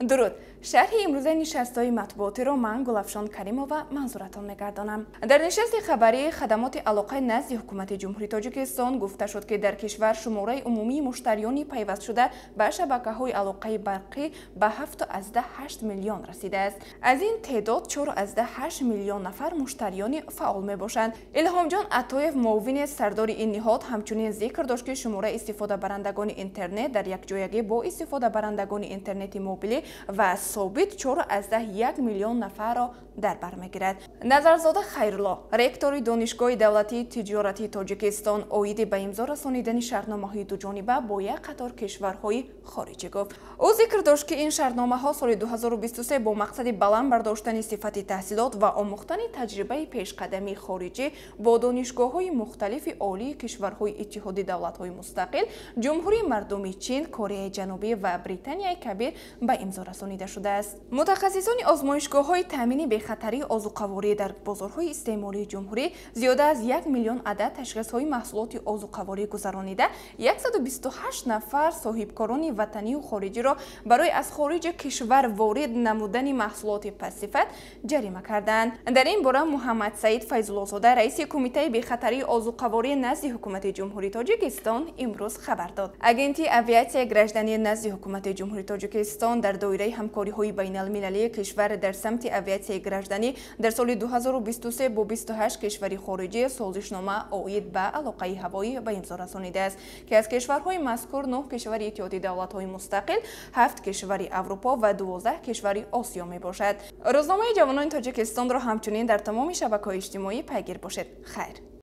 درود. شرح امروزه نشست‌های مطبوعاتی را من گلافشان کریمова منظورتان می‌گردانم. در نشست خبری خدمات علاقه نزد حکومت جمهوری تاجیکستان گفته شد که در کشور شماره عمومی مشتریان پیوست شده به شبکه‌های علاقه برقی به 7.8 میلیون رسیده است. از این تعداد 4.8 میلیون نفر مشتریان فعال میباشند. الهام جان عطایف معاون سردار این نهاد همچنین ذکر داشت که شماره استفاده برندگان اینترنت در یک جایگی با استفاده برندگان اینترنت موبیلی و ثابت 4.1 میلیون نفر را در بر میگیرد. نظرزاده خیرالله رکتور دانشگاه دولتی تجارتی تاجیکستان اویدی به امضا رسانیدن شرطنامه‌های دوجانبه با یک قطار کشورهای خارجی گفت. او ذکر داشت که این شرطنامه‌ها سال 2023 با مقصد بلند برداشتن صفت تحصیلات و آموختن تجربه پیشقدمی خارجی با دانشگاه‌های مختلف عالی کشورهای اتحادیه دولت‌های مستقل، جمهوری مردمی چین، کره جنوبی و بریتانیای کبیر به امضا رسانیده شده است. متخصصان آزمایشگاه‌های تامین بی‌خطری آذوقه‌واری در بازارهای استعماری جمهوری زیاده از 1 میلیون عدد تشخیص‌های محصولات آذوقه‌واری گذرانیده، 128 نفر صاحبکاران وطنی و خارجی را برای از خارج کشور وارد نمودن محصولات پس‌صفت جریمه کردند. در این باره محمد سعید فیض‌الله‌زاده رئیس کمیته بی‌خطری آذوقه‌واری نزد حکومت جمهوری تاجیکستان امروز خبر داد. اگنتی اویاسیون گردشدنی نزد حکومت جمهوری تاجیکستان در دایره همکاری‌های بین‌المللی کشور در سمت اویاسیون گردشدنی در سال 2023 با 28 کشور خارجی سازشنامه عاید به علاقه هوایی به امضا رسانیده است که از کشورهای مذکور 9 کشور اتحادیه دولت‌های مستقل، 7 کشور اروپا و 12 کشور آسیا میباشد. روزنامه جوانان تاجیکستان را همچنین در تمام شبکه‌های اجتماعی پیگیر باشید. خیر.